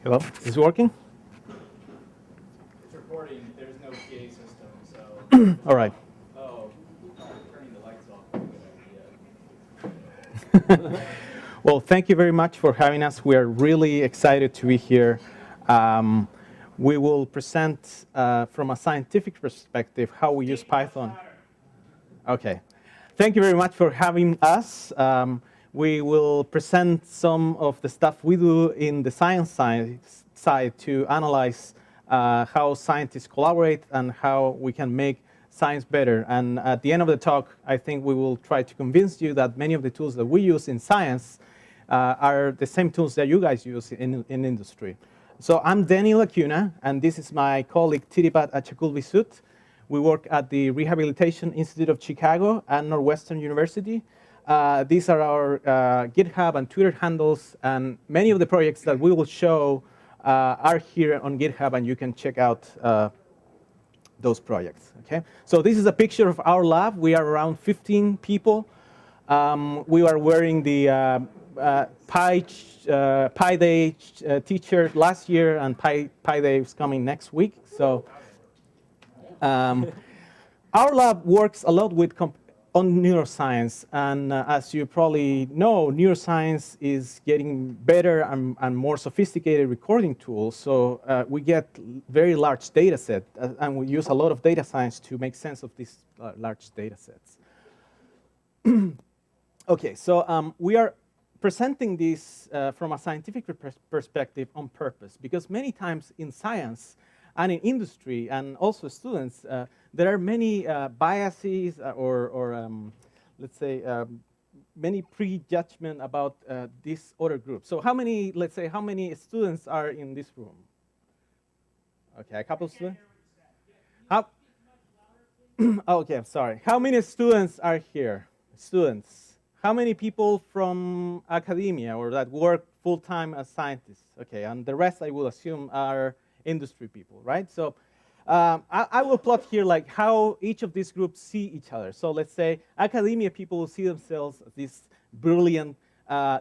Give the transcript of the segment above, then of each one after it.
Hello, is this working? It's recording. There's no PA system, so. All right. Oh, turning the lights off is a good idea. Well, thank you very much for having us. We are really excited to be here. We will present from a scientific perspective how we use Python. Okay. Thank you very much for having us. We will present some of the stuff we do in the science side to analyze how scientists collaborate and how we can make science better. And at the end of the talk, I think we will try to convince you that many of the tools that we use in science are the same tools that you guys use in industry. So I'm DanielE.Acuna, and this is my colleague DanielE.Acuna. We work at the Rehabilitation Institute of Chicago and Northwestern University. These are our GitHub and Twitter handles, and many of the projects that we will show are here on GitHub, and you can check out those projects. Okay? So this is a picture of our lab. We are around 15 people. We are wearing the Pi Day t-shirt last year, and Pi Day is coming next week. So our lab works a lot with on neuroscience, and as you probably know, neuroscience is getting better and more sophisticated recording tools. So we get very large data set, and we use a lot of data science to make sense of these large data sets. Okay, so we are presenting this from a scientific perspective on purpose, because many times in science and in industry and also students, there are many biases or let's say, many prejudgment about this other group. So how many, let's say, how many students are in this room? Okay, a couple of students? How? Okay, I'm sorry. How many students are here? Students. How many people from academia or that work full-time as scientists? Okay, and the rest I will assume are industry people, right? So I will plot here like how each of these groups see each other. So let's say academia people will see themselves as these brilliant,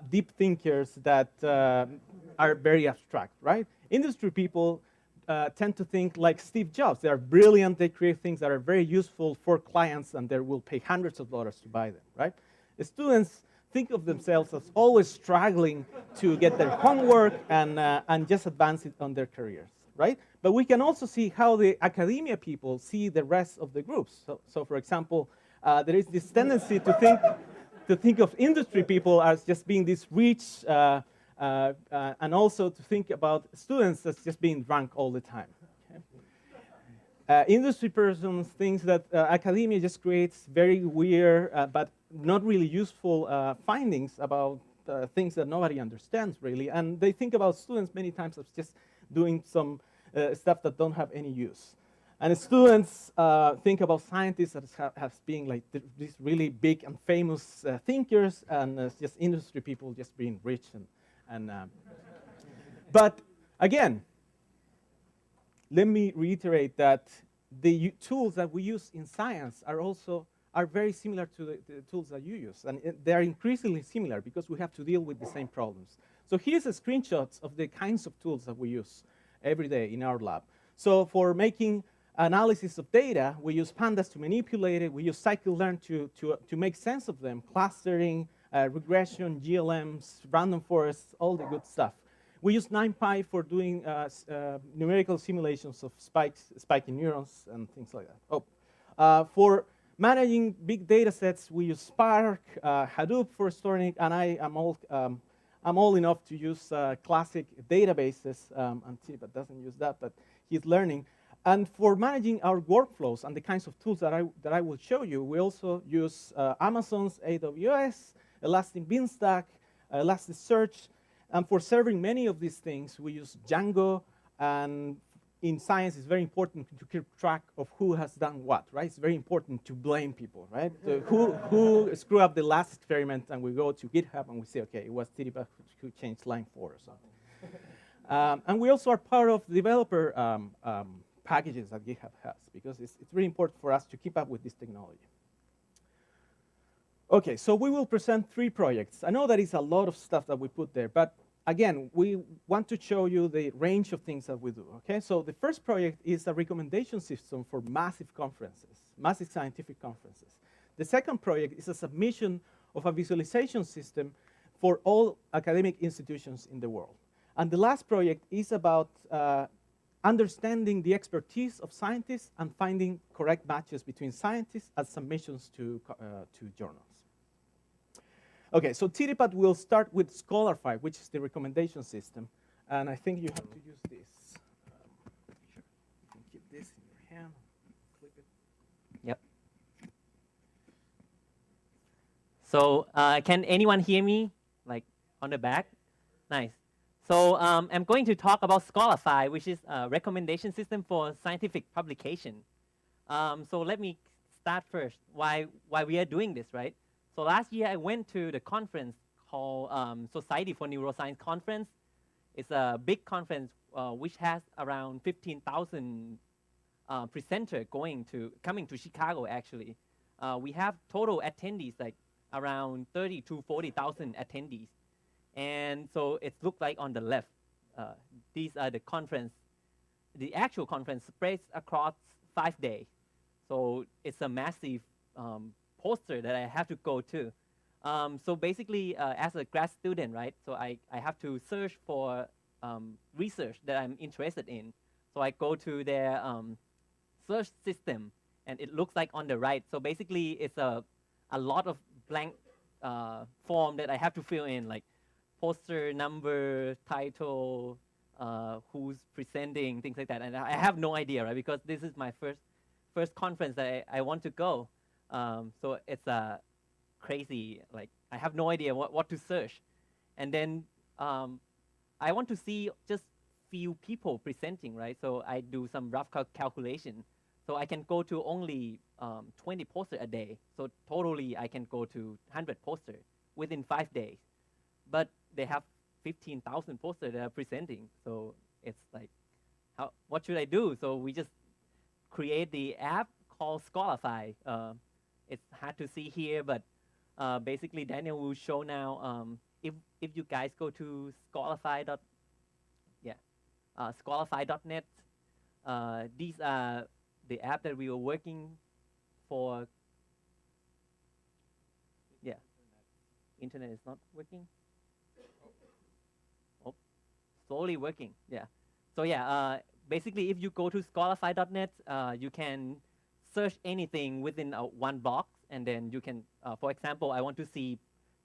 deep thinkers that are very abstract, right? Industry people tend to think like Steve Jobs. They are brilliant, they create things that are very useful for clients, and they will pay hundreds of dollars to buy them, right? The students think of themselves as always struggling to get their homework and just advance it on their careers, right? But we can also see how the academia people see the rest of the groups. So for example, there is this tendency to think of industry people as just being this rich, and also to think about students as just being drunk all the time. Industry persons think that academia just creates very weird but not really useful findings about things that nobody understands really, and they think about students many times as just doing some stuff that don't have any use. And students think about scientists as being like these really big and famous thinkers, and just industry people just being rich but again, let me reiterate that the tools that we use in science are very similar to the tools that you use, and they are increasingly similar because we have to deal with the same problems. So here's a screenshots of the kinds of tools that we use every day in our lab. So for making analysis of data, we use pandas to manipulate it. We use scikit-learn to make sense of them, clustering, regression, GLMs, random forests, all the good stuff. We use NumPy for doing numerical simulations of spiking neurons and things like that. For managing big data sets, we use Spark, Hadoop for storing it, and I'm all enough to use classic databases, and Tiba doesn't use that, but he's learning. And for managing our workflows and the kinds of tools that I will show you, we also use Amazon's AWS, Elastic Beanstalk, Elasticsearch. And for serving many of these things, we use Django. And in science, it's very important to keep track of who has done what, right? It's very important to blame people, right? So who screwed up the last experiment, and we go to GitHub and we say, okay, it was Tiriba who changed line 4 or something. And we also are part of developer packages that GitHub has, because it's really important for us to keep up with this technology. Okay, so we will present 3 projects. I know that is a lot of stuff that we put there, but again, we want to show you the range of things that we do, okay? So the first project is a recommendation system for massive conferences, massive scientific conferences. The second project is a submission of a visualization system for all academic institutions in the world. And the last project is about understanding the expertise of scientists and finding correct matches between scientists as submissions to journals. Okay, so TDPAD will start with Scholarside, which is the recommendation system. And I think you have to use this. Sure. You can keep this in your hand, click it. Yep. So can anyone hear me, like on the back? Nice. So I'm going to talk about Scholarside, which is a recommendation system for scientific publication. So let me start first, why we are doing this, right? So last year I went to the conference called Society for Neuroscience Conference. It's a big conference which has around 15,000 presenters coming to Chicago actually. We have total attendees like around 30 to 40,000 attendees. And so it looks like on the left, these are the conference. The actual conference spreads across 5 days. So it's a massive poster that I have to go to. So basically, as a grad student, right, so I have to search for research that I'm interested in. So I go to their search system, and it looks like on the right. So basically, it's a lot of blank form that I have to fill in, like poster number, title, who's presenting, things like that. And I have no idea, right, because this is my first conference that I want to go. So it's crazy, like I have no idea what to search. And then I want to see just few people presenting, right? So I do some rough calculation. So I can go to only 20 posters a day. So totally I can go to 100 posters within 5 days. But they have 15,000 posters that are presenting. So it's like, what should I do? So we just create the app called Scholarside. It's hard to see here, but basically Daniel will show now. If you guys go to Scholarside, Scholarside.net, these are the app that we were working for. Yeah, internet is not working. Oh, slowly working. Yeah. So yeah, basically, if you go to Scholarside.net, you can search anything within one box, and then you can, for example, I want to see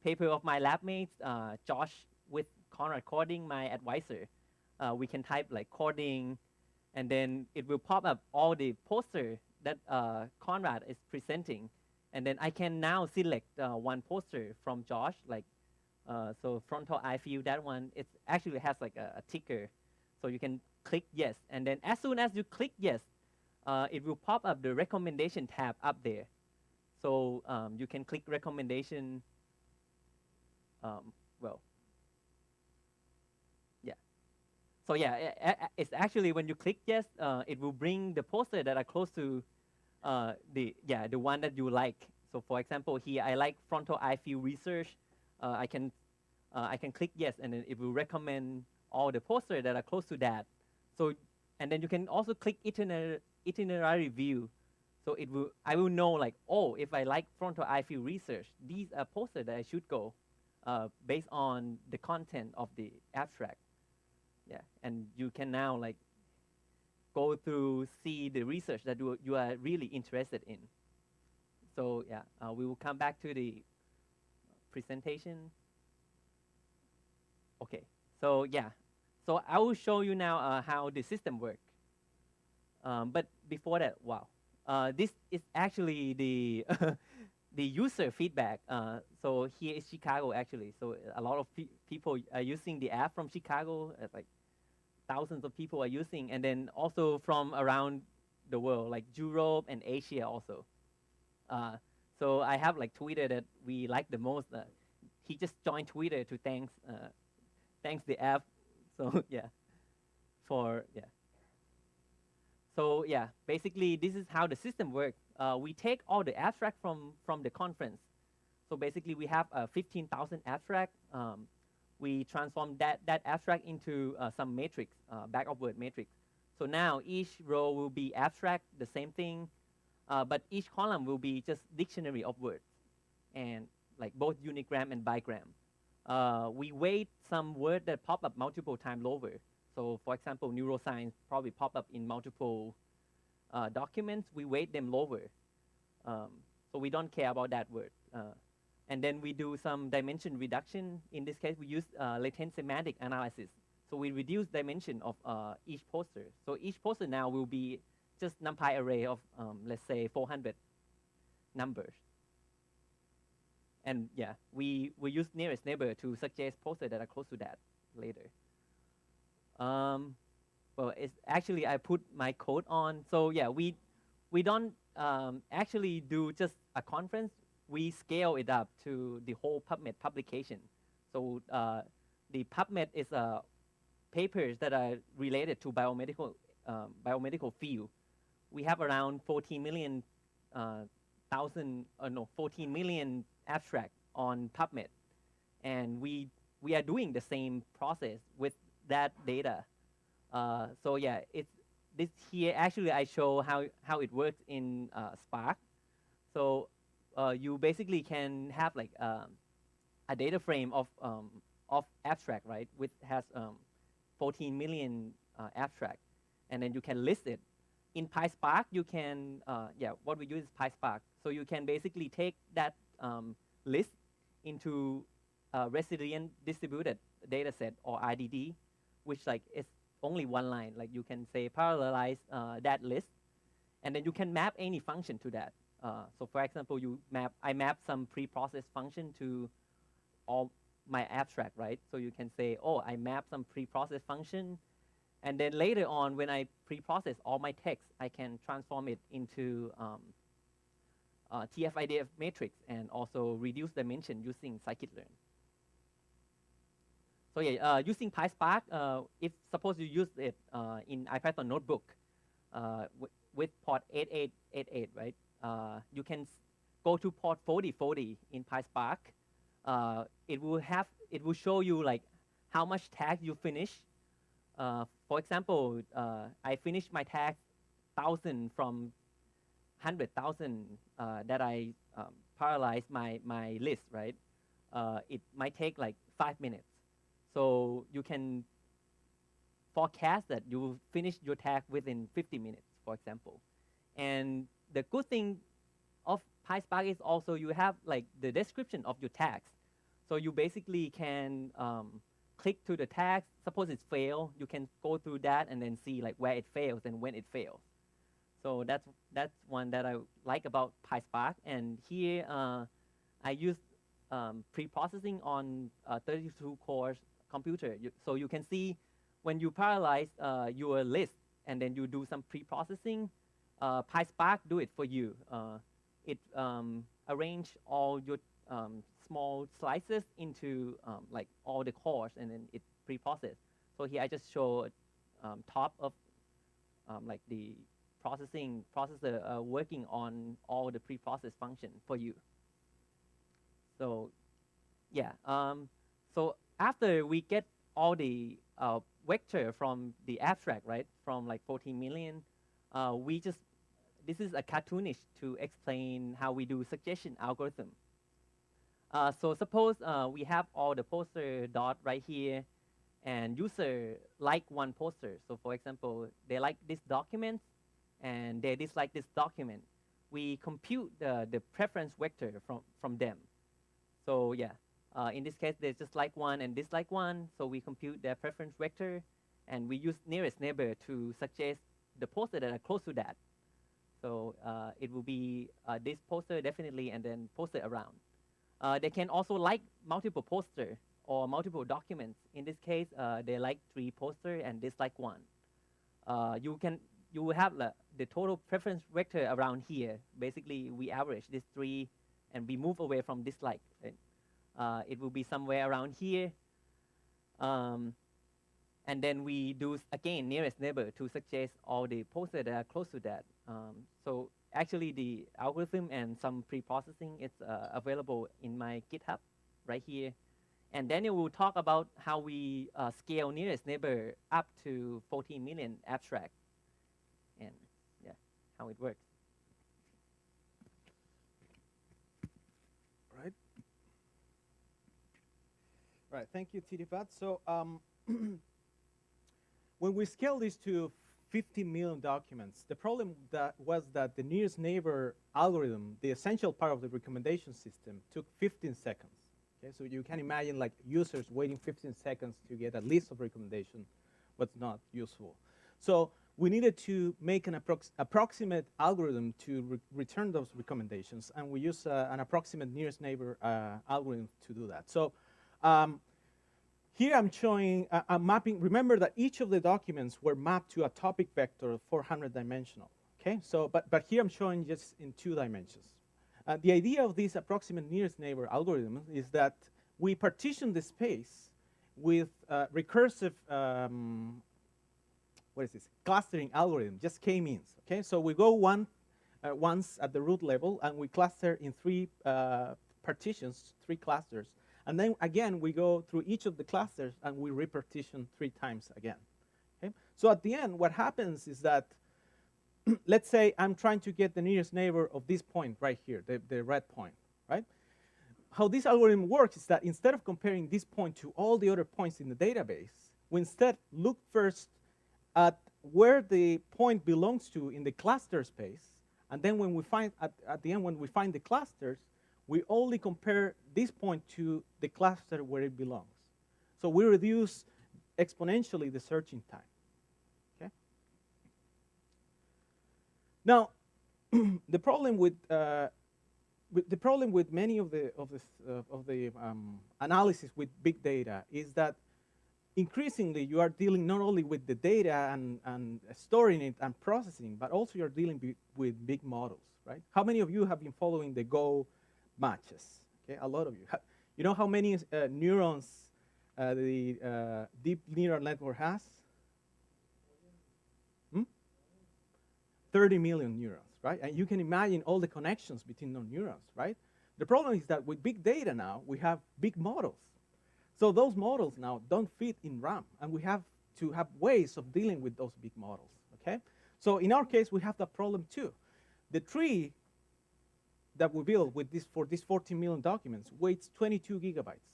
paper of my lab mates, Josh with Conrad Coding, my advisor. We can type like coding, and then it will pop up all the posters that Conrad is presenting. And then I can now select one poster from Josh, like, so frontal eye view, that one, it actually has like a ticker. So you can click yes. And then as soon as you click yes, it will pop up the recommendation tab up there. So you can click recommendation, So yeah, it's actually when you click yes, it will bring the poster that are close to the one that you like. So for example, here I like frontal eye field research. I can click yes, and then it will recommend all the posters that are close to that. So and then you can also click itinerary view. So I will know like, oh, if I like frontal eye field research, these are posters that I should go based on the content of the abstract. Yeah, and you can now like go through, see the research that you are really interested in. So yeah, we will come back to the presentation. Okay, so yeah, so I will show you now how the system works. But before that, wow, this is actually the the user feedback. So here is Chicago actually. So a lot of people are using the app from Chicago, like thousands of people are using, and then also from around the world, like Europe and Asia also. So I have like Twitter that we like the most. He just joined Twitter to thanks the app. So yeah, So yeah, basically this is how the system works. We take all the abstract from the conference. So basically we have 15,000 abstract. we transform that abstract into some matrix, back of word matrix. So now each row will be abstract, the same thing, but each column will be just dictionary of words, and like both unigram and bigram. We weight some word that pop up multiple times lower. So for example, neuroscience probably pop up in multiple documents. We weight them lower. So we don't care about that word. And then we do some dimension reduction. In this case, we use latent semantic analysis. So we reduce dimension of each poster. So each poster now will be just NumPy array of, let's say, 400 numbers. And yeah, we use nearest neighbor to suggest posters that are close to that later. Well, it's actually I put my code on. So yeah, we don't actually do just a conference. We scale it up to the whole PubMed publication. So the PubMed is papers that are related to biomedical field. We have around 14 million 14 million abstract on PubMed, and we are doing the same process with that data. So yeah, it's this here. Actually, I show how it works in Spark. So you basically can have like a data frame of abstract, right? Which has 14 million abstract, and then you can list it. In PiSpark, you can, what we use is PiSpark. So you can basically take that list into a resilient distributed data set, or RDD, which like is only one line. Like you can say parallelize that list, and then you can map any function to that. So for example, I map some pre-processed function to all my abstract, right? So you can say, oh, I map some pre-processed function, and then later on, when I pre-process all my text, I can transform it into TF-IDF matrix and also reduce dimension using scikit-learn. So yeah, using PiSpark, if suppose you use it in IPython notebook with port 8888, right? You can go to port 4040 in PiSpark. It will show you like how much tag you finish. For example, I finished my tag 1,000 from 100,000 that I parallelized my list, right? It might take like 5 minutes. So you can forecast that you will finish your tag within 50 minutes, for example. And the good thing of PiSpark is also you have like the description of your tags. So you basically can click to the tags. Suppose it's failed, you can go through that and then see like where it fails and when it fails. So that's one that I like about PiSpark. And here I use pre-processing on 32 cores computer. So you can see when you parallelize your list and then you do some pre-processing, PiSpark do it for you. It arrange all your small slices into like all the cores, and then it pre-process. So here I just show top of like the processor working on all the pre-processed function for you. So yeah, so after we get all the vector from the abstract, right, from like 14 million, this is a cartoonish to explain how we do suggestion algorithm. So suppose we have all the poster dot right here, and user like one poster. So for example, they like this document, and they dislike this document. We compute the preference vector from them. So yeah, in this case, they just like one and dislike one. So we compute their preference vector, and we use nearest neighbor to suggest the poster that are close to that. So it will be this poster definitely, and then poster around. They can also like multiple poster or multiple documents. In this case, they like 3 poster and dislike 1. You will have the total preference vector around here. Basically, we average these 3, and we move away from dislike. Right? It will be somewhere around here. And then we do, again, nearest neighbor to suggest all the posters that are close to that. So actually, the algorithm and some pre-processing is available in my GitHub right here. And Daniel will talk about how we scale nearest neighbor up to 14 million abstract, and yeah, how it works. Right. Right. Thank you, TDPAT. So when we scale this to 50 million documents, the problem was that the nearest neighbor algorithm, the essential part of the recommendation system, took 15 seconds. Okay, so you can imagine like users waiting 15 seconds to get a list of recommendations was not useful. So we needed to make an approximate algorithm to return those recommendations, and we use an approximate nearest neighbor algorithm to do that. So here I'm showing, I'm mapping, remember that each of the documents were mapped to a topic vector of 400 dimensional, okay? So, but here I'm showing just in 2 dimensions. The idea of this approximate nearest neighbor algorithm is that we partition the space with recursive, what is this, clustering algorithm, just k-means, okay? So we go once at the root level, and we cluster in 3 partitions, 3 clusters. And then again, we go through each of the clusters, and we repartition 3 times again. Okay? So at the end, what happens is that, let's say I'm trying to get the nearest neighbor of this point right here, the red point, right? How this algorithm works is that instead of comparing this point to all the other points in the database, we instead look first at where the point belongs to in the cluster space, and then when we find, at the end, when we find the clusters, we only compare this point to the cluster where it belongs. So we reduce exponentially the searching time. Okay. Now, the problem with many of the analysis with big data is that increasingly you are dealing not only with the data and storing it and processing, but also you're dealing with big models, right? How many of you have been following the Go matches? Okay, a lot of you. You know how many neurons the deep neural network has? 30 million neurons, right? And you can imagine all the connections between those neurons, right? The problem is that with big data now, we have big models. So those models now don't fit in RAM, and we have to have ways of dealing with those big models, okay? So in our case, we have that problem too. The tree that we built with this for these 14 million documents weighs 22 gigabytes.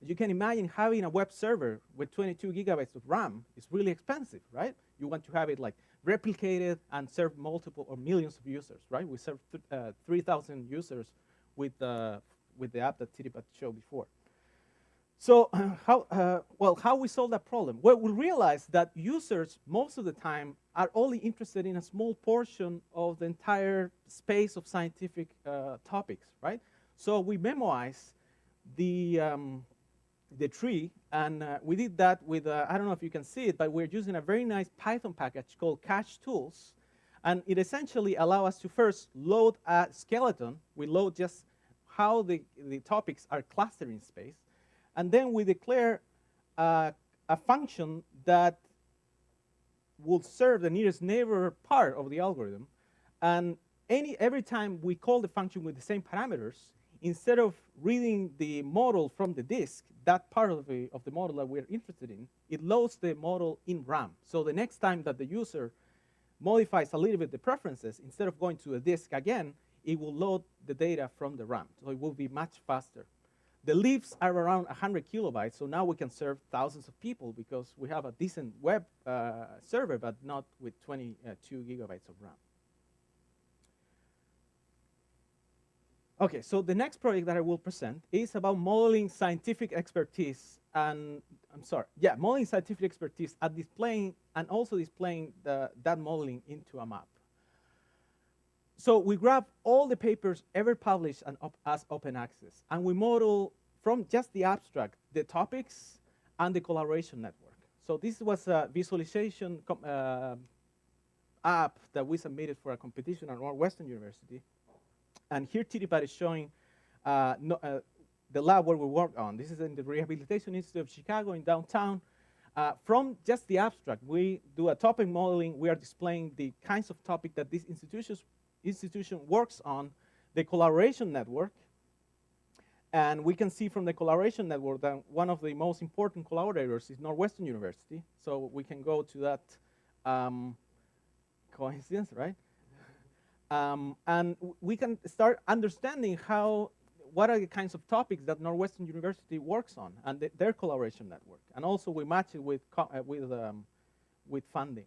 You can imagine having a web server with 22 gigabytes of RAM is really expensive, right? You want to have it like replicated and serve multiple or millions of users, right? We serve 3,000 users with the app that Tiripat showed before. So how we solve that problem? Well, we realized that users most of the time are only interested in a small portion of the entire space of scientific topics, right? So we memorize the tree, and we did that with, I don't know if you can see it, but we're using a very nice Python package called Cache Tools, and it essentially allows us to first load a skeleton. We load just how the topics are clustered in space, and then we declare a function that will serve the nearest neighbor part of the algorithm, and every time we call the function with the same parameters, instead of reading the model from the disk, that part of the model that we're interested in, it loads the model in RAM. So the next time that the user modifies a little bit the preferences, instead of going to the disk again, it will load the data from the RAM. So it will be much faster. The leaves are around 100 kilobytes, so now we can serve thousands of people because we have a decent web server, but not with 22 gigabytes of RAM. Okay, so the next project that I will present is about modeling scientific expertise modeling scientific expertise and displaying that modeling into a map. So we grab all the papers ever published as open access, and we model from just the abstract, the topics and the collaboration network. So this was a visualization app that we submitted for a competition at Northwestern University. And here Tiripat is showing the lab where we worked on. This is in the Rehabilitation Institute of Chicago in downtown. From just the abstract, we do a topic modeling. We are displaying the kinds of topic that this institution works on, the collaboration network, And we can see from the collaboration network that one of the most important collaborators is Northwestern University. So we can go to that coincidence, right? And we can start understanding what are the kinds of topics that Northwestern University works on and their collaboration network. And also we match it with funding.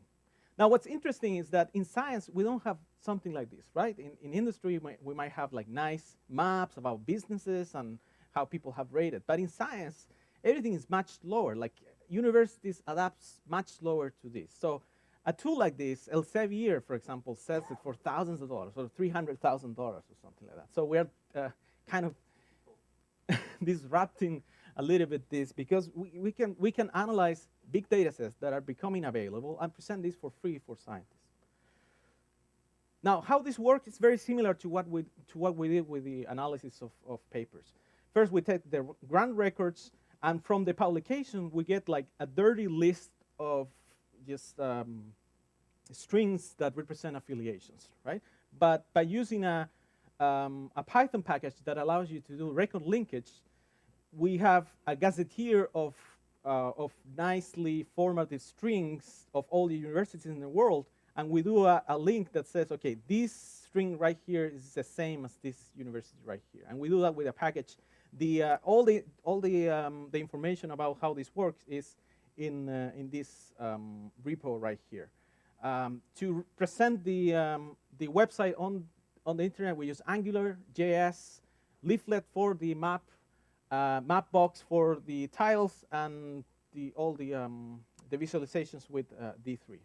Now what's interesting is that in science, we don't have something like this, right? In industry, we might have like nice maps about businesses and how people have rated. But in science, everything is much slower. Like universities adapt much slower to this. So a tool like this, Elsevier, for example, sells it for thousands of dollars, or $300,000 or something like that. So we're kind of disrupting a little bit this because we can analyze big data sets that are becoming available and present this for free for scientists. Now, how this works is very similar to what we did with the analysis of papers. First, we take the grant records, and from the publication, we get like a dirty list of just strings that represent affiliations, right? But by using a Python package that allows you to do record linkage, we have a gazetteer of nicely formatted strings of all the universities in the world, and we do a link that says, okay, this string right here is the same as this university right here, and we do that with a package. All the information about how this works is in this repo right here. To present the website on the internet, we use Angular, JS, Leaflet for the Mapbox for the tiles, and all the visualizations with D3.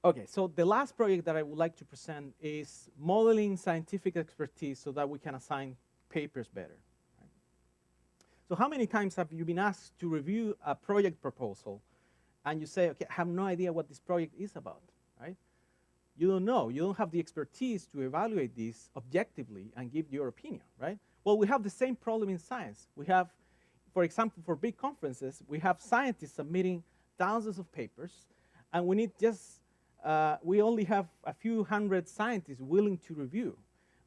Okay, so the last project that I would like to present is modeling scientific expertise so that we can assign papers better. Right? So how many times have you been asked to review a project proposal and you say, okay, I have no idea what this project is about, right? You don't know. You don't have the expertise to evaluate this objectively and give your opinion, right? Well, we have the same problem in science. We have, for example, for big conferences, we have scientists submitting thousands of papers, and we need we only have a few hundred scientists willing to review.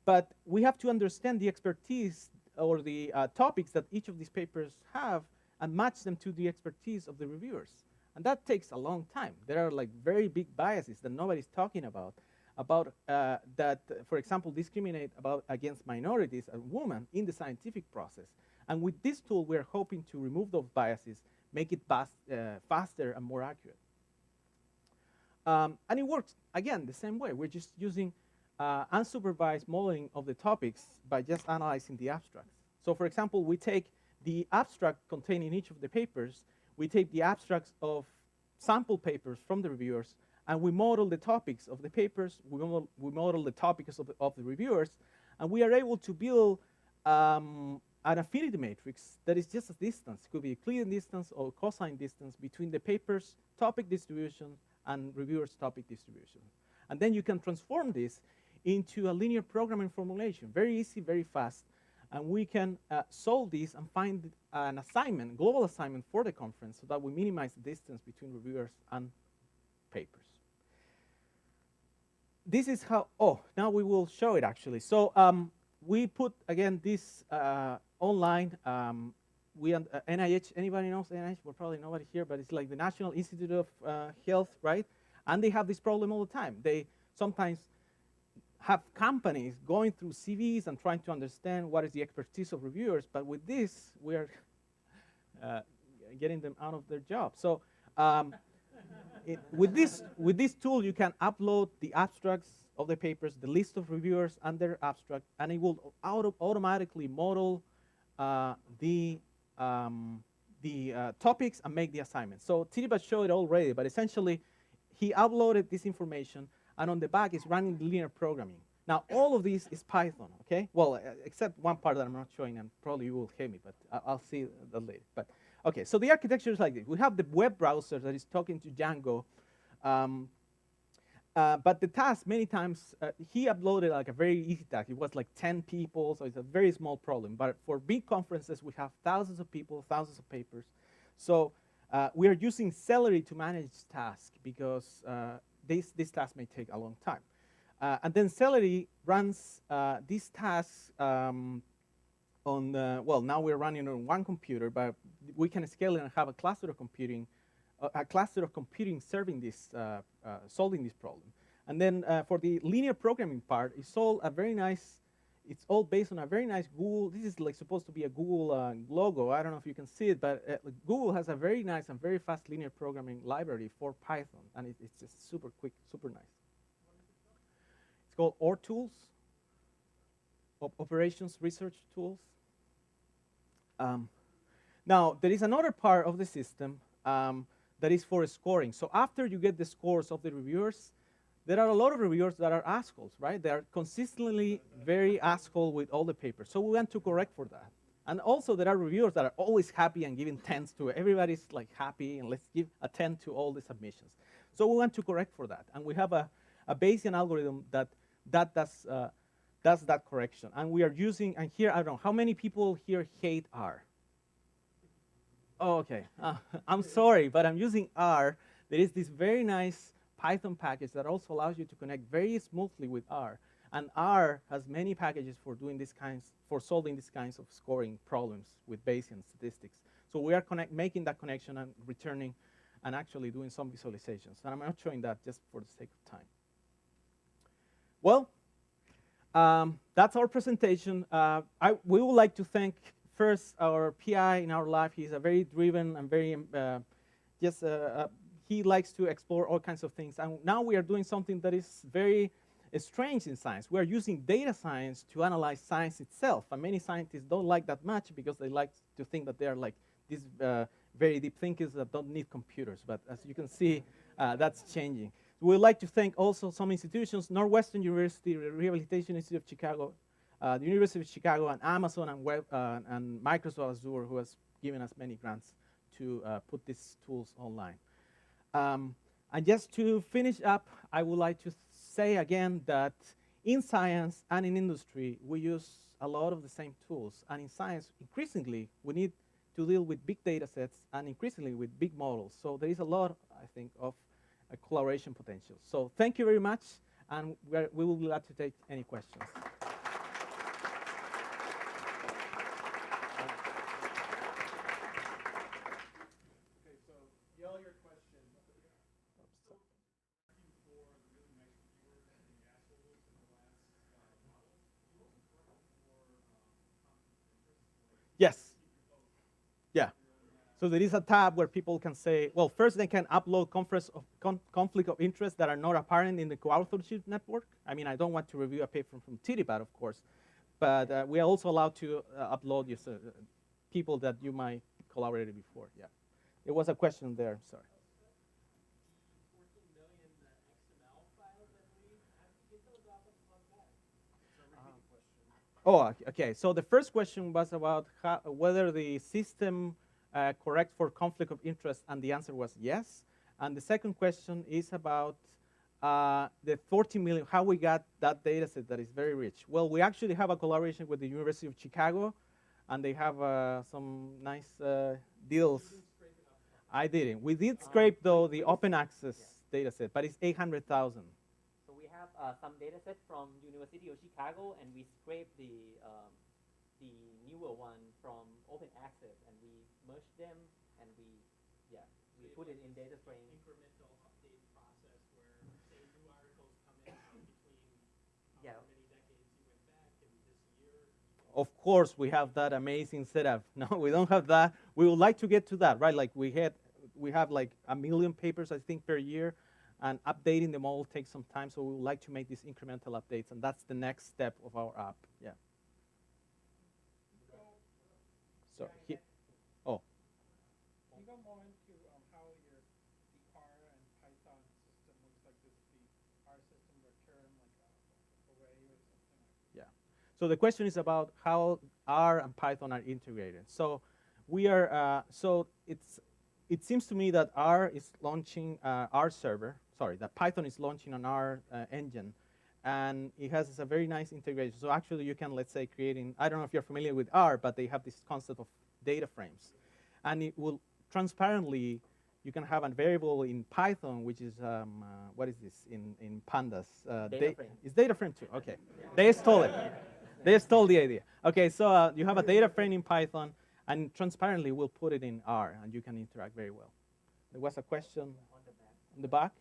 But we have to understand the expertise or the topics that each of these papers have and match them to the expertise of the reviewers. And that takes a long time. There are like very big biases that nobody's talking about that, for example, discriminate against minorities and women in the scientific process. And with this tool, we're hoping to remove those biases, make it faster and more accurate. And it works, again, the same way. We're just using unsupervised modeling of the topics by just analyzing the abstracts. So for example, we take the abstract containing each of the papers, we take the abstracts of sample papers from the reviewers, and we model the topics of the papers, we model the topics of the reviewers, and we are able to build an affinity matrix that is just a distance. It could be a Euclidean distance or cosine distance between the paper's topic distribution and reviewers' topic distribution. And then you can transform this into a linear programming formulation. Very easy, very fast. And we can solve this and find an assignment, global assignment for the conference so that we minimize the distance between reviewers and papers. This is how, now we will show it actually. So we put, again, this online. NIH, anybody knows NIH? Well, probably nobody here, but it's like the National Institute of Health, right? And they have this problem all the time. They sometimes have companies going through CVs and trying to understand what is the expertise of reviewers, but with this, we're getting them out of their job. So with this tool, you can upload the abstracts of the papers, the list of reviewers and their abstract, and it will automatically model the topics and make the assignments. So Tiribas showed it already, but essentially, he uploaded this information, and on the back is running linear programming. Now, all of this is Python, okay? Well, except one part that I'm not showing, and probably you will hate me, but I'll see that later. But okay, so the architecture is like this. We have the web browser that is talking to Django, but the task, many times, he uploaded like a very easy task. It was like 10 people, so it's a very small problem. But for big conferences, we have thousands of people, thousands of papers. So we are using Celery to manage tasks because this task may take a long time. And then Celery runs these tasks on, well, now we're running on one computer, but we can scale it and have a cluster of computing, serving this, solving this problem. And then for the linear programming part, it's all a very nice, it's all based on a very nice Google, this is like supposed to be a Google logo. I don't know if you can see it, but Google has a very nice and very fast linear programming library for Python, and it's just super quick, super nice. It's called OR Tools, Operations Research Tools. Now, there is another part of the system that is for scoring. So after you get the scores of the reviewers, there are a lot of reviewers that are assholes, right? They are consistently very asshole with all the papers. So we want to correct for that. And also there are reviewers that are always happy and giving 10s to it. Everybody's like happy and let's give a 10 to all the submissions. So we want to correct for that. And we have a Bayesian algorithm that does that correction. And we are using, and here, I don't know, how many people here hate R? Oh, okay. I'm sorry, but I'm using R. There is this very nice Python package that also allows you to connect very smoothly with R. And R has many packages for doing these kinds, for solving these kinds of scoring problems with Bayesian statistics. So we are making that connection and returning and actually doing some visualizations. And I'm not showing that just for the sake of time. Well, that's our presentation. We would like to thank first our PI in our lab. He's a very driven and very he likes to explore all kinds of things. And now we are doing something that is very strange in science. We are using data science to analyze science itself. And many scientists don't like that much because they like to think that they are like these very deep thinkers that don't need computers. But as you can see, that's changing. We would like to thank also some institutions, Northwestern University, Rehabilitation Institute of Chicago, the University of Chicago, and Amazon and Microsoft Azure, who has given us many grants to put these tools online. And just to finish up, I would like to say again that in science and in industry, we use a lot of the same tools. And in science, increasingly, we need to deal with big data sets and increasingly with big models. So there is a lot, I think, of collaboration potential. So thank you very much, and we will be glad to take any questions. Okay, so yell your question. Yes. Yeah. So there is a tab where people can say, well, first they can upload conflict of interest that are not apparent in the co-authorship network. I mean, I don't want to review a paper from TDPAD, of course, but we are also allowed to upload people that you might collaborated before. Yeah. There was a question there, sorry. 14 million XML files, I believe. Can you tell us about that? So repeat the question. Oh, okay. So the first question was about whether the system corrects for conflict of interest, and the answer was yes. And the second question is about the 14 million, how we got that data set that is very rich. Well, we actually have a collaboration with the University of Chicago, and they have some nice deals. I didn't. We did scrape, though, the open access data set, but it's 800,000. So we have some data set from University of Chicago, and we scraped the newer one from open access, and we merged them, and we put it in data frame. Incremental update process where, say, new articles come in between how many decades you went back and this year. Of course, we have that amazing setup. No, we don't have that. We would like to get to that, right? Like we have like 1 million papers, I think, per year, and updating them all takes some time. So we would like to make these incremental updates, and that's the next step of our app. Yeah. So, oh. Can you go more into how your the R and Python system looks like this? The R system return like a array or something like that? Yeah. So the question is about how R and Python are integrated. So we are. It seems to me that R is launching R server. Sorry, that Python is launching an R engine, and it has a very nice integration. So actually, you can, let's say, creating. I don't know if you're familiar with R, but they have this concept of data frames, and it will transparently You can have a variable in Python, which is, what is this, in pandas? Data frame. It's data frame too, okay. They stole it. They stole the idea. Okay, so you have a data frame in Python, and transparently we'll put it in R, and you can interact very well. There was a question on the back.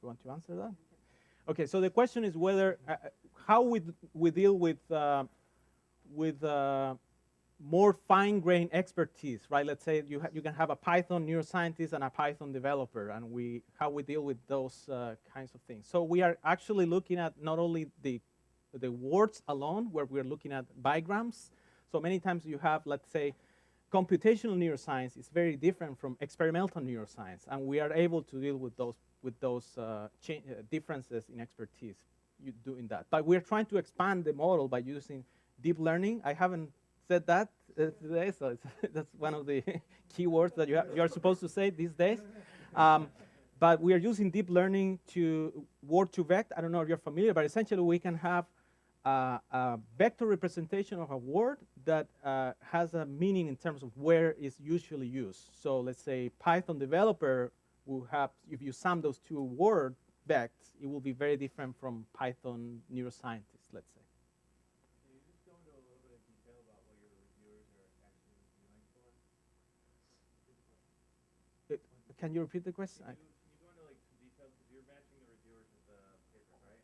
You want to answer that? Okay, so the question is whether how we deal with more fine-grained expertise, right? Let's say you can have a Python neuroscientist and a Python developer, and how we deal with those kinds of things. So we are actually looking at not only the words alone, where we're looking at bigrams. So many times you have, let's say, computational neuroscience is very different from experimental neuroscience, and we are able to deal with those differences in expertise doing that. But we're trying to expand the model by using deep learning. I haven't said that today, so that's one of the key words that you're supposed to say these days. But we are using deep learning to word-to-vect. I don't know if you're familiar, but essentially we can have a vector representation of a word that has a meaning in terms of where it's usually used. So let's say Python developer will have, if you sum those two word vects, it will be very different from Python neuroscientist, let's say. Can you just go into a little bit of detail about what your reviewers are actually reviewing for? Can you repeat the question? Can you go into like some details, because you're matching the reviewers with the paper, right?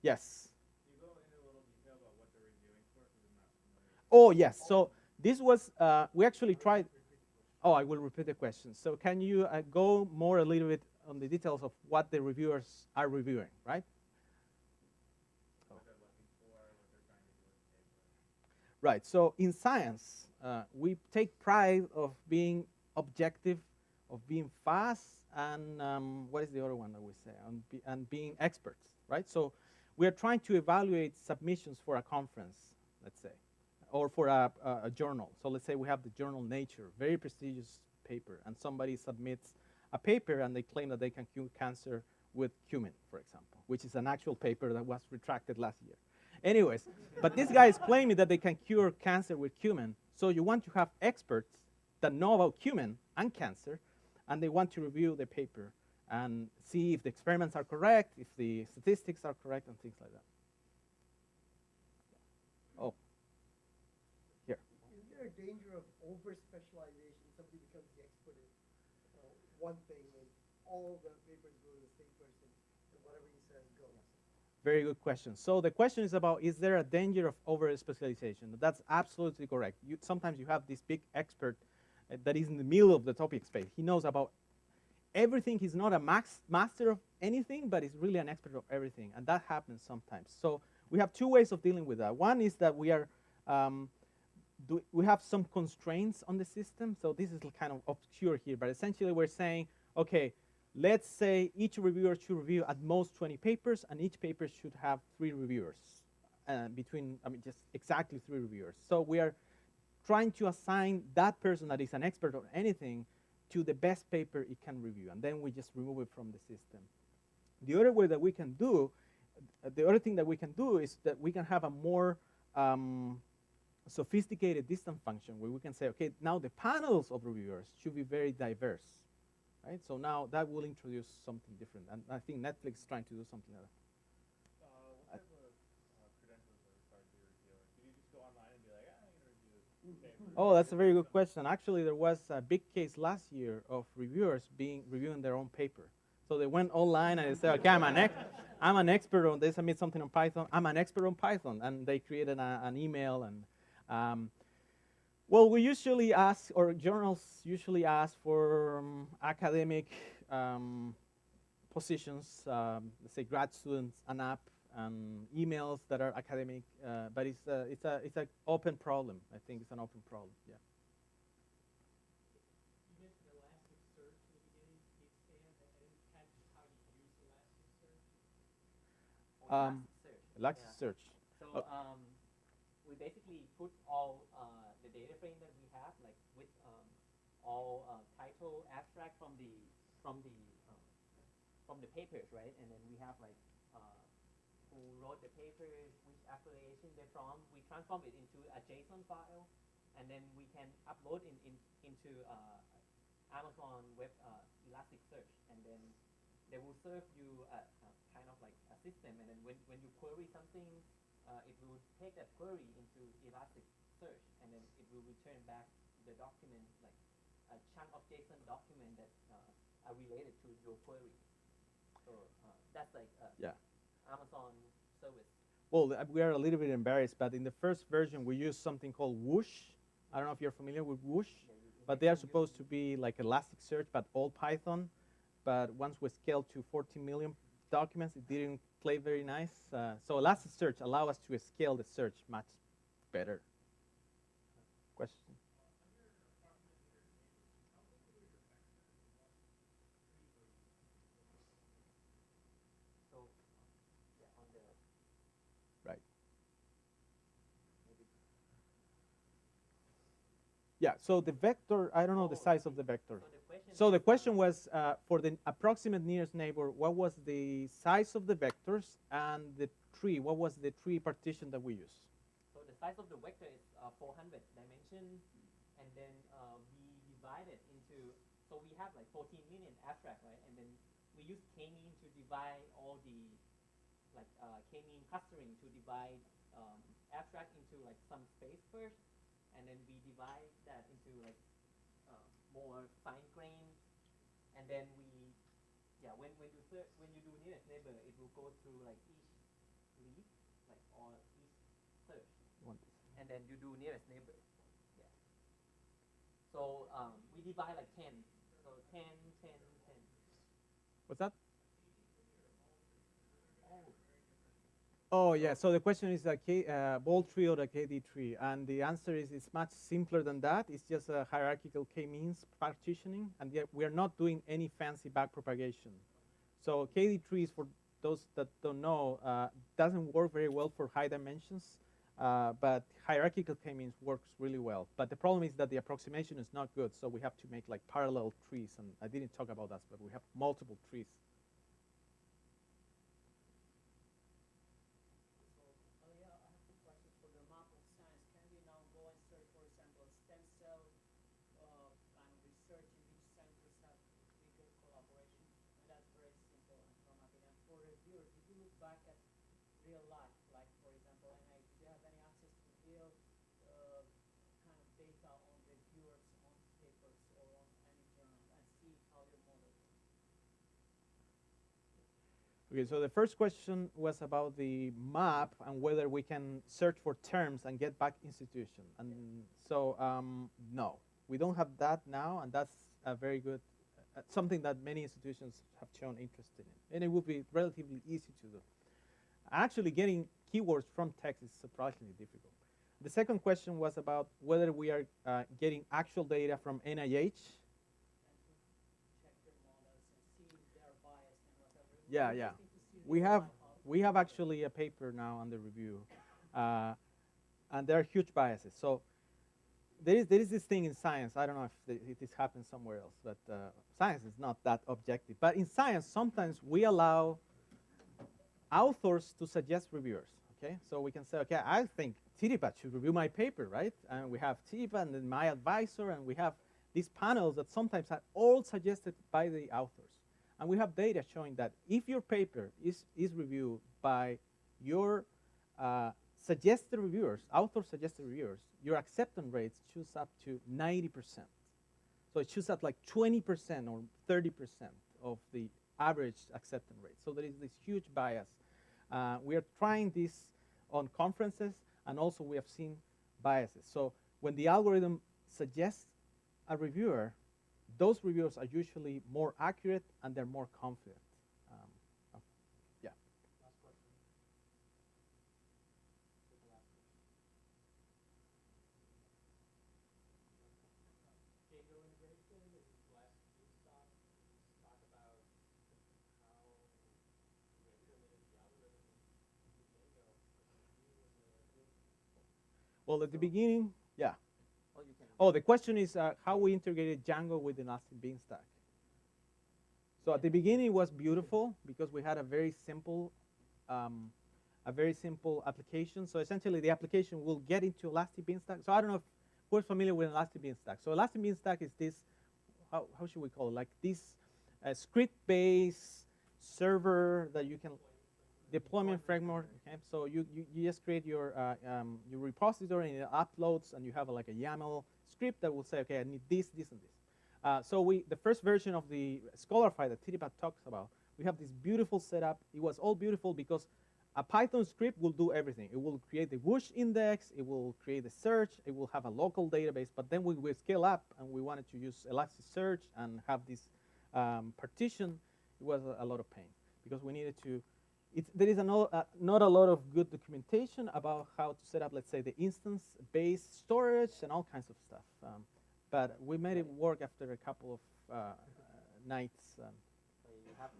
Yes. Can you go into a little detail about what they're reviewing for, because I'm not familiar? Oh, yes. So this was, we actually tried. Oh, I will repeat the question. So can you go more a little bit on the details of what the reviewers are reviewing, right? What they're looking for, what they're trying to do with the paper. Right. So in science, we take pride of being objective, of being fast, and what is the other one that we say? And being experts, right? So we are trying to evaluate submissions for a conference, let's say, or for a journal. So let's say we have the journal Nature, very prestigious paper, and somebody submits a paper and they claim that they can cure cancer with cumin, for example, which is an actual paper that was retracted last year. Anyways, but this guy is claiming that they can cure cancer with cumin. So you want to have experts that know about cumin and cancer, and they want to review the paper and see if the experiments are correct, if the statistics are correct, and things like that. Oh. Here. Is there a danger of over-specialization? Somebody becomes the expert in one thing, and all the papers go to the same person, and whatever he says goes. Very good question. So the question is about, is there a danger of over-specialization? That's absolutely correct. Sometimes you have this big expert that is in the middle of the topic space. He knows about everything. He's not a master of anything, but he's really an expert of everything, and that happens sometimes. So we have two ways of dealing with that. One is that we have some constraints on the system. So this is kind of obscure here, but essentially we're saying, okay, let's say each reviewer should review at most 20 papers, and each paper should have 3 reviewers, just exactly 3 reviewers. So we are trying to assign that person that is an expert on anything to the best paper it can review, and then we just remove it from the system. The other way that we can do, the other thing that we can do is that we can have a more sophisticated distance function where we can say, okay, now the panels of reviewers should be very diverse, right? So now that will introduce something different, and I think Netflix is trying to do something like that. What type of credentials are required to be a reviewer? Can you just go online and be like, I'm going to review this paper? Oh, that's a very good question. Actually, there was a big case last year of reviewers reviewing their own paper. So they went online and they said, okay, I'm an expert on this. I made something on Python. I'm an expert on Python. And they created an email. And well, we usually ask, or journals usually ask for academic positions, let's say grad students, an app, emails that are academic. But it's an open problem. I think it's an open problem. Yeah. You mentioned Elasticsearch in the beginning. Can you expand? I didn't catch how you use Elasticsearch. Elasticsearch. So we basically put all the data frame that we have, like with all title abstract from the from the um, from the papers, right? And then we have like who wrote the papers, which affiliation they're from. We transform it into a JSON file, and then we can upload into Amazon Web Elasticsearch, and then they will serve you a kind of like a system, and then when you query something, it will take that query into Elasticsearch, and then it will return back the document, like a chunk of JSON document that are related to your query. So that's like Yeah. Amazon service. Well, we are a little bit embarrassed, but in the first version, we used something called Whoosh. I don't know if you're familiar with Whoosh, but they are supposed to be like Elasticsearch, but all Python. But once we scaled to 14 million documents, it didn't play very nice. So Elasticsearch allow us to scale the search much better. Question? So yeah, on the Right. Yeah, so the vector, I don't know the size of the vector. So the question was, for the approximate nearest neighbor, what was the size of the vectors and the tree? What was the tree partition that we used? So the size of the vector is 400 dimensions, and then we divide it into, so we have like 14 million abstract, right? And then we use k-mean to divide all the, like k-mean clustering to divide abstract into like some space first, and then we divide that into like more fine grain, and then we, yeah, when you do nearest neighbor, it will go through like each leaf, like or each search, and then you do nearest neighbor. Yeah. So we divide like 10. So 10, 10, 10. What's that? Oh, Oh, yeah, so the question is the bold tree or the KD tree, and the answer is it's much simpler than that. It's just a hierarchical k-means partitioning, and yet we are not doing any fancy backpropagation. So KD trees, for those that don't know, doesn't work very well for high dimensions, but hierarchical k-means works really well. But the problem is that the approximation is not good, so we have to make like parallel trees, and I didn't talk about that, but we have multiple trees. Yeah, I have two questions for the map of science. Can we now go and search, for example, stem cell kind of research in which centers have bigger collaboration? And that's very simple and pragmatic. And for reviewers, did you look back at real life, like for example, NIH, do you have any access to real kind of data on reviewers on papers or on any journal and see how your model works? Okay, so the first question was about the map and whether we can search for terms and get back institution. And so, no, we don't have that now, and that's a very good, something that many institutions have shown interest in. And it would be relatively easy to do. Actually, getting keywords from text is surprisingly difficult. The second question was about whether we are getting actual data from NIH. Yeah, yeah. We have actually a paper now under review, and there are huge biases. So there is this thing in science. I don't know if this happens somewhere else, but science is not that objective. But in science, sometimes we allow authors to suggest reviewers. Okay, so we can say, okay, I think TDPAD should review my paper, right? And we have TDPAD and then my advisor, and we have these panels that sometimes are all suggested by the authors. And we have data showing that if your paper is reviewed by your suggested reviewers, author-suggested reviewers, your acceptance rates choose up to 90%. So it chooses up like 20% or 30% of the average acceptance rate. So there is this huge bias. We are trying this on conferences, and also we have seen biases. So when the algorithm suggests a reviewer, those reviewers are usually more accurate and they're more confident. Yeah. Last question. Take the last question. Django integration is less stop. Talk about how you implemented the algorithm in Django with you and the group. Well, at the beginning, yeah. Oh, the question is how we integrated Django with Elastic Beanstalk. So at the beginning, it was beautiful because we had a very simple application. So essentially, the application will get into Elastic Beanstalk. So I don't know if who's familiar with Elastic Beanstalk. So Elastic Beanstalk is this, how should we call it? Like this script-based server that you can deployment framework. Okay, so you just create your repository and it uploads, and you have like a YAML script that will say, okay, I need this, this, and this. So the first version of the Scholarside that Titipat talks about, we have this beautiful setup. It was all beautiful because a Python script will do everything. It will create the whoosh index. It will create the search. It will have a local database. But then we will scale up, and we wanted to use Elasticsearch and have this partition. It was a lot of pain because we needed to. There is not a lot of good documentation about how to set up, let's say, the instance-based storage and all kinds of stuff. But we made it work after a couple of nights. So you have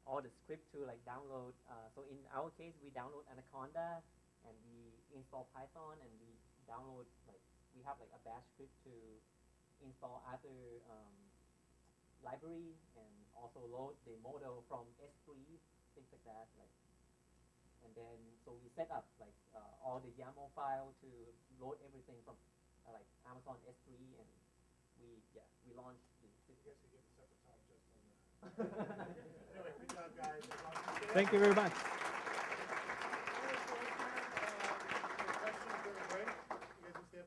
all the script to like download. So in our case, we download Anaconda and we install Python and we download we have like a bash script to install other library and also load the model from S3, things like that. And then so we set up all the YAML file to load everything from Amazon S3 and we launched the system. I guess you get a separate talk just on that. Anyway, good job, guys. Thank you very much.